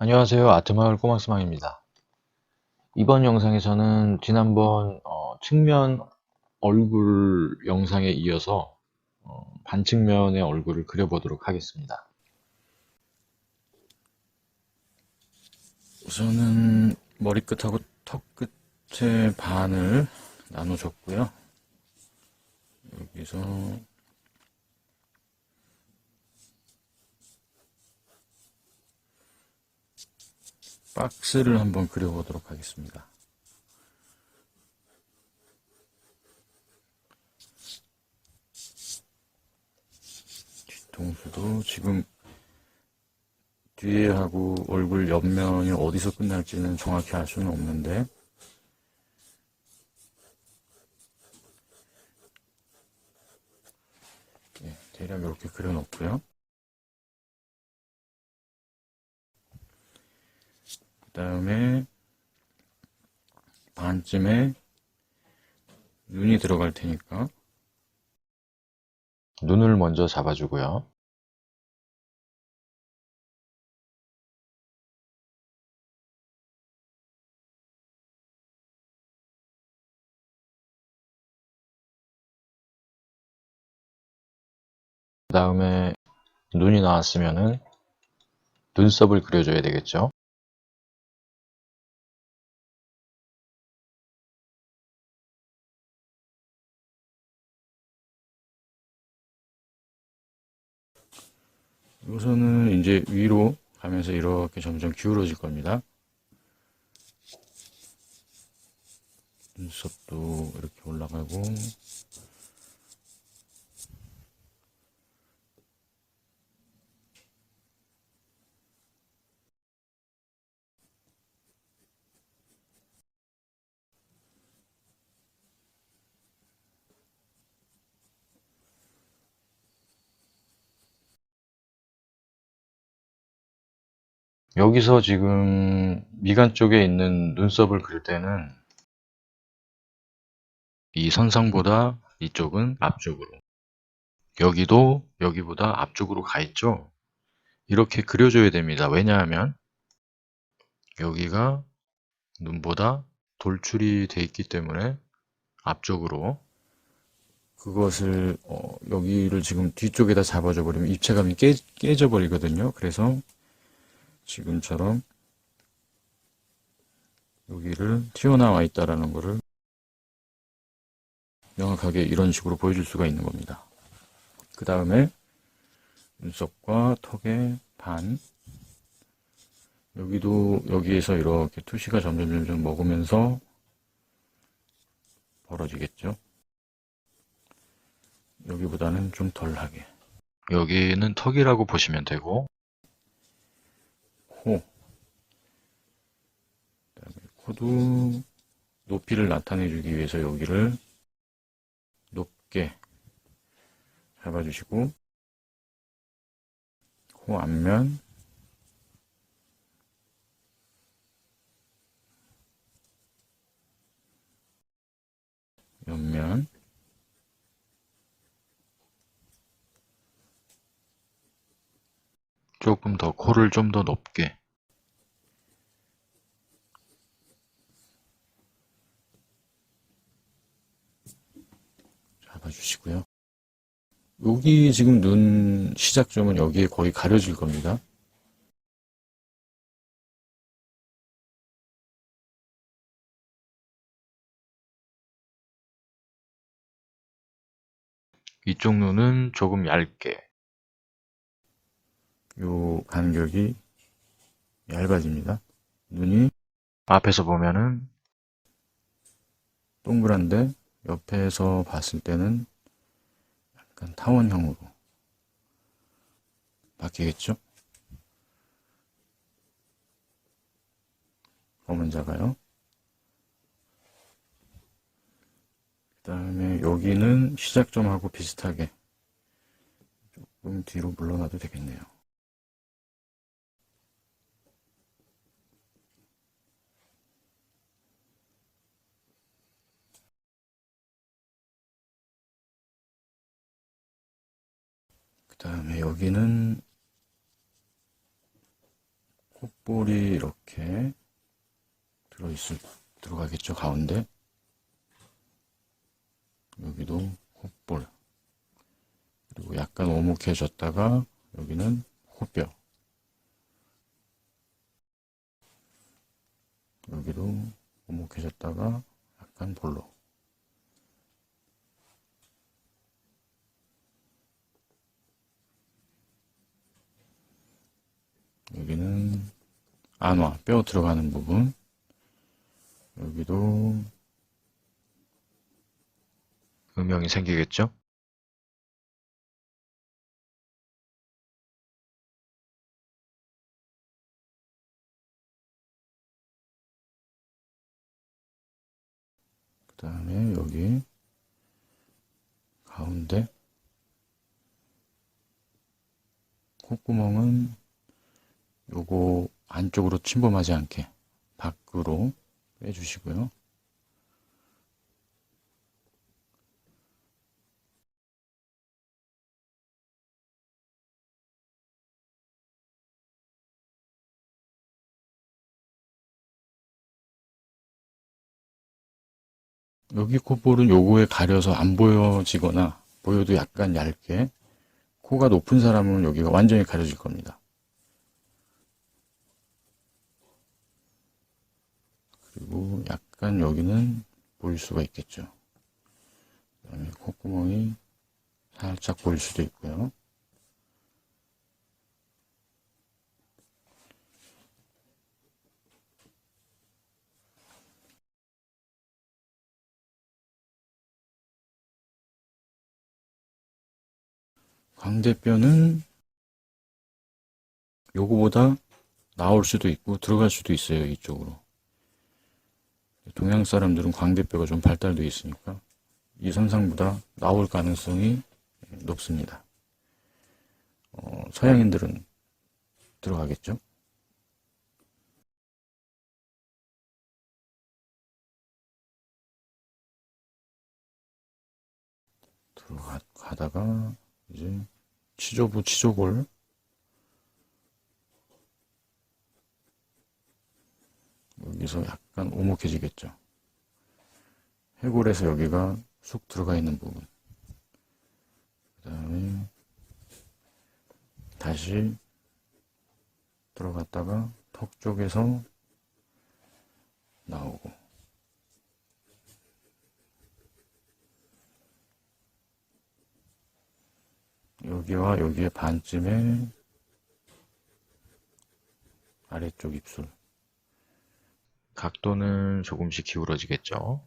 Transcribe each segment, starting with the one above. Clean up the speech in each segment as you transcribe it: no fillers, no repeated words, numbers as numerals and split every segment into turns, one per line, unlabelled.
안녕하세요. 아트마을 꼬막스망입니다. 이번 영상에서는 지난번 측면 얼굴 영상에 이어서 반측면의 얼굴을 그려보도록 하겠습니다. 우선은 머리끝하고 턱 끝의 반을 나눠줬고요. 여기서 박스를 한번 그려보도록 하겠습니다. 뒤통수도 지금 뒤에 하고 얼굴 옆면이 어디서 끝날지는 정확히 알 수는 없는데 대략 이렇게 그려놓고요. 그 다음에 반쯤에 눈이 들어갈 테니까 눈을 먼저 잡아주고요. 그 다음에 눈이 나왔으면은 눈썹을 그려줘야 되겠죠. 우선은 이제 위로 가면서 이렇게 점점 기울어질 겁니다. 눈썹도 이렇게 올라가고 여기서 지금 미간 쪽에 있는 눈썹을 그릴 때는 이 선상보다 이쪽은 앞쪽으로, 여기도 여기보다 앞쪽으로 가 있죠. 이렇게 그려줘야 됩니다. 왜냐하면 여기가 눈보다 돌출이 돼 있기 때문에 앞쪽으로, 그것을 여기를 지금 뒤쪽에다 잡아줘 버리면 입체감이 깨져 버리거든요. 그래서 지금처럼 여기를 튀어나와 있다라는 것을 명확하게 이런 식으로 보여줄 수가 있는 겁니다. 그 다음에 눈썹과 턱의 반, 여기도 여기에서 이렇게 투시가 점점 먹으면서 벌어지겠죠. 여기보다는 좀 덜하게. 여기는 턱이라고 보시면 되고, 코, 그다음에 코도 높이를 나타내주기 위해서 여기를 높게 잡아주시고, 코 앞면, 옆면, 조금 더 코를 좀 더 높게 잡아주시고요. 여기 지금 눈 시작점은 여기에 거의 가려질 겁니다. 이쪽 눈은 조금 얇게, 요 간격이 얇아집니다. 눈이 앞에서 보면은 동그란데 옆에서 봤을 때는 약간 타원형으로 바뀌겠죠? 검은 자가요. 그 다음에 여기는 시작점하고 비슷하게 조금 뒤로 물러나도 되겠네요. 그 다음에 여기는 콧볼이 이렇게 들어가겠죠, 가운데. 여기도 콧볼. 그리고 약간 오목해졌다가 여기는 코뼈. 여기도 오목해졌다가 약간 볼록. 여기는 안화, 뼈 들어가는 부분. 여기도
음영이 생기겠죠?
그 다음에 여기 가운데 콧구멍은 요거 안쪽으로 침범하지 않게 밖으로 빼주시고요. 여기 콧볼은 요거에 가려서 안 보여지거나 보여도 약간 얇게, 코가 높은 사람은 여기가 완전히 가려질 겁니다. 그리고 약간 여기는 보일 수가 있겠죠. 그 다음에 콧구멍이 살짝 보일 수도 있고요. 광대뼈는 요거보다 나올 수도 있고 들어갈 수도 있어요, 이쪽으로. 동양 사람들은 광대뼈가 좀 발달되어 있으니까 이 선상보다 나올 가능성이 높습니다. 서양인들은 들어가겠죠? 들어가다가 이제 치조부, 치조골, 여기서 약간 오목해지겠죠. 해골에서 여기가 쑥 들어가 있는 부분. 그 다음에 다시 들어갔다가 턱 쪽에서 나오고, 여기와 여기의 반쯤에 아래쪽 입술.
각도는 조금씩 기울어지겠죠?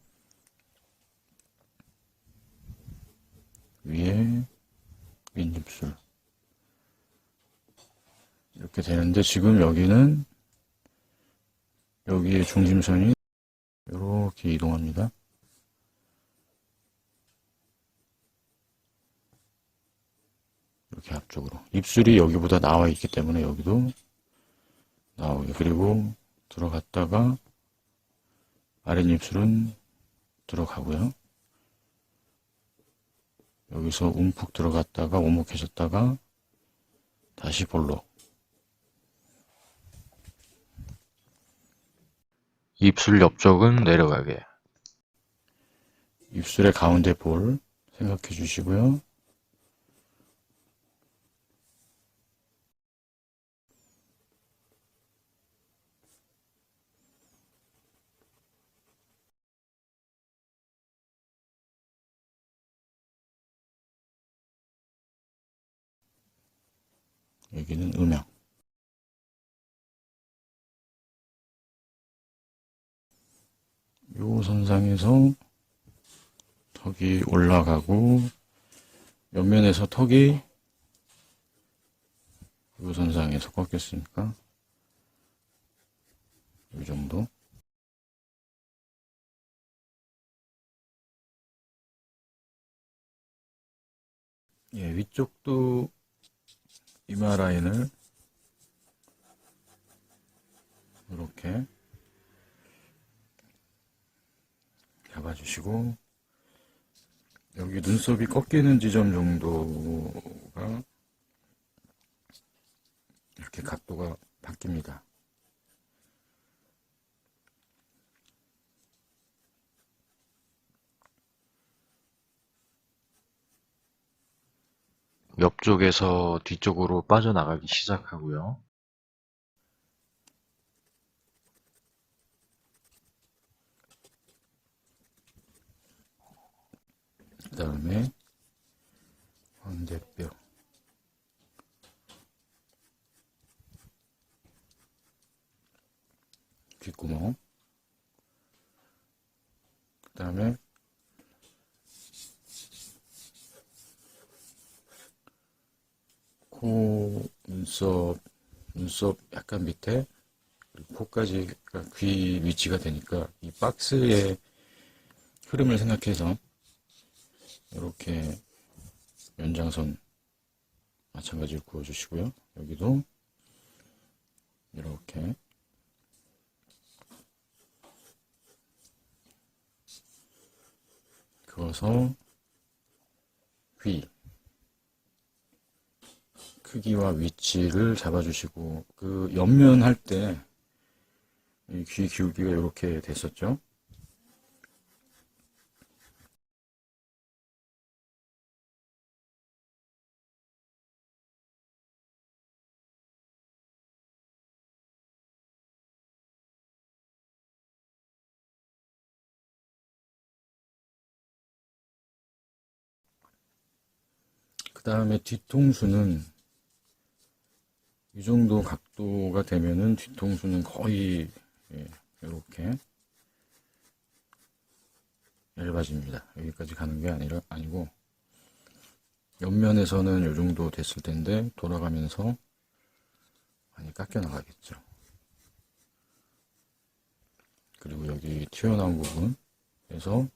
위에 윗입술. 이렇게 되는데 지금 여기는 여기의 중심선이 이렇게 이동합니다. 이렇게 앞쪽으로. 입술이 여기보다 나와 있기 때문에 여기도 나오게. 그리고 들어갔다가 아랫입술은 들어가고요. 여기서 움푹 들어갔다가 오목해졌다가 다시 볼록.
입술 옆쪽은 내려가게.
입술의 가운데 볼 생각해 주시고요. 여기는 음영. 요 선상에서 턱이 올라가고 옆면에서 턱이 요 선상에서 꺾였으니까 이 정도. 예, 위쪽도 이마 라인을 이렇게 잡아주시고, 여기 눈썹이 꺾이는 지점 정도가 이렇게 각도가 바뀝니다.
옆쪽에서 뒤쪽으로 빠져나가기 시작하고요.
그 다음에 광대뼈, 귓구멍, 그 다음에 코, 눈썹 약간 밑에, 그리고 코까지가 귀 위치가 되니까 이 박스의 흐름을 생각해서 이렇게 연장선 마찬가지로 그어주시고요. 여기도 이렇게 그어서 귀 크기와 위치를 잡아주시고, 그 옆면 할 때 귀 기울기가 이렇게 됐었죠. 그 다음에 뒤통수는 이 정도 각도가 되면은 뒤통수는 거의 이렇게 얇아집니다. 여기까지 가는 게 아니고 옆면에서는 이 정도 됐을 텐데 돌아가면서 많이 깎여 나가겠죠. 그리고 여기 튀어나온 부분에서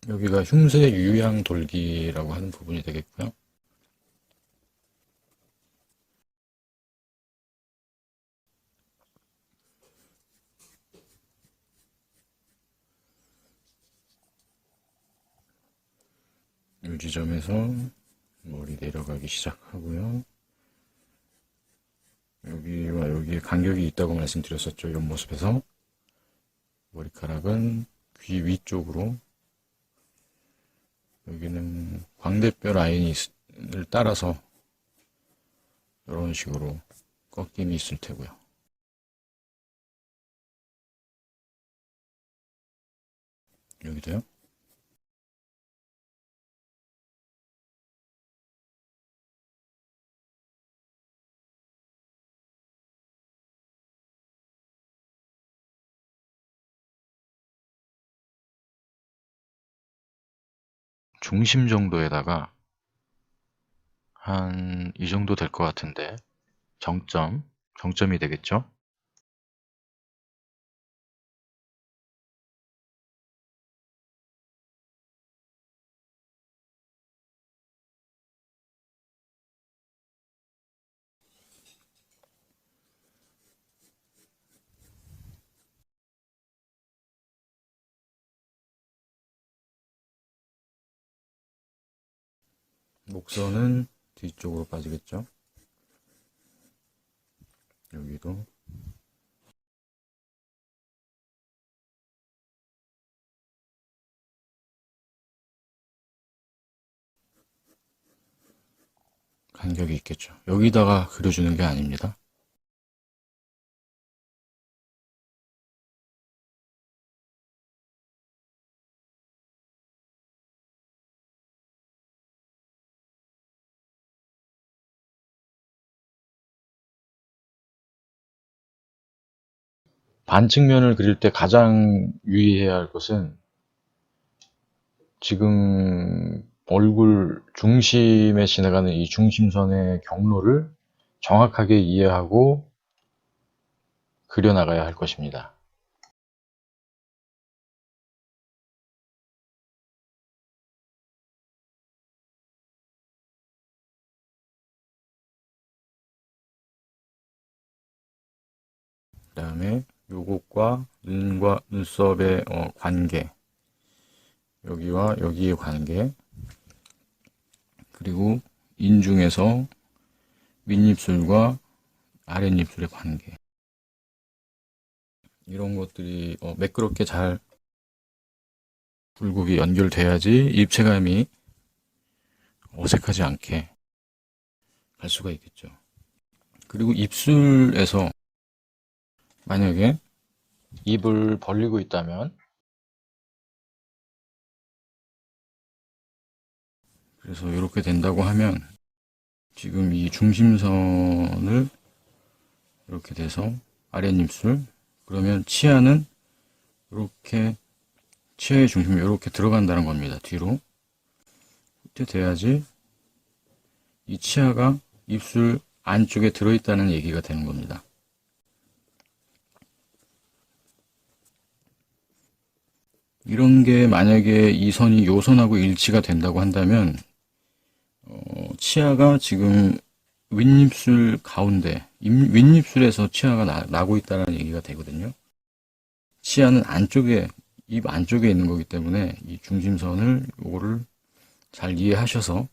여기가 흉쇄 유양 돌기라고 하는 부분이 되겠고요. 이 지점에서 머리 내려가기 시작하고요. 여기와 여기에 간격이 있다고 말씀드렸었죠. 옆모습에서 머리카락은 귀 위쪽으로, 여기는 광대뼈 라인을 따라서 이런 식으로 꺾임이 있을 테고요. 여기도요.
중심 정도에다가 한 이 정도 될 것 같은데 정점이 되겠죠?
목선은 뒤쪽으로 빠지겠죠. 여기도 간격이 있겠죠. 여기다가 그려주는 게 아닙니다.
반측면을 그릴 때 가장 유의해야 할 것은 지금 얼굴 중심에 지나가는 이 중심선의 경로를 정확하게 이해하고 그려나가야 할 것입니다.
그 다음에 요것과 눈썹의 관계, 여기와 여기의 관계, 그리고 인중에서 윗입술과 아랫입술의 관계, 이런 것들이 매끄럽게 잘 굴곡이 연결돼야지 입체감이 어색하지 않게 갈 수가 있겠죠. 그리고 입술에서 만약에
입을 벌리고 있다면
그래서 이렇게 된다고 하면 지금 이 중심선을 이렇게 돼서 아랫입술, 그러면 치아는 이렇게 치아의 중심이 이렇게 들어간다는 겁니다. 뒤로 이렇게 돼야지 이 치아가 입술 안쪽에 들어있다는 얘기가 되는 겁니다. 이런 게 만약에 이 선이 요 선하고 일치가 된다고 한다면 치아가 지금 윗입술 가운데, 윗입술에서 치아가 나고 있다는 얘기가 되거든요. 치아는 안쪽에, 입 안쪽에 있는 거기 때문에 이 중심선을 요거를 잘 이해하셔서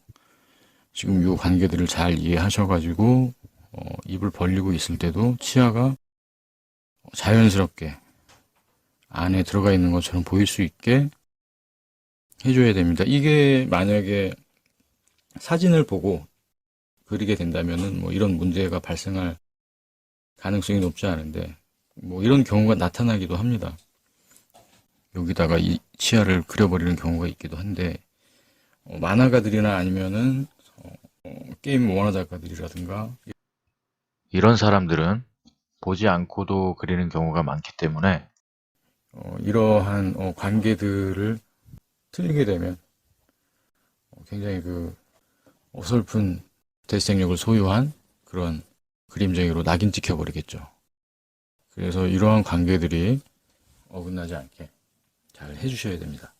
지금 요 관계들을 잘 이해하셔가지고 입을 벌리고 있을 때도 치아가 자연스럽게 안에 들어가 있는 것처럼 보일 수 있게 해줘야 됩니다. 이게 만약에 사진을 보고 그리게 된다면은 뭐 이런 문제가 발생할 가능성이 높지 않은데 뭐 이런 경우가 나타나기도 합니다. 여기다가 이 치아를 그려버리는 경우가 있기도 한데 만화가들이나 아니면은 게임 원화 작가들이라든가
이런 사람들은 보지 않고도 그리는 경우가 많기 때문에
이러한 관계들을 틀리게 되면 굉장히 그 어설픈 대생력을 소유한 그런 그림쟁이로 낙인 찍혀버리겠죠. 그래서 이러한 관계들이 어긋나지 않게 잘 해주셔야 됩니다.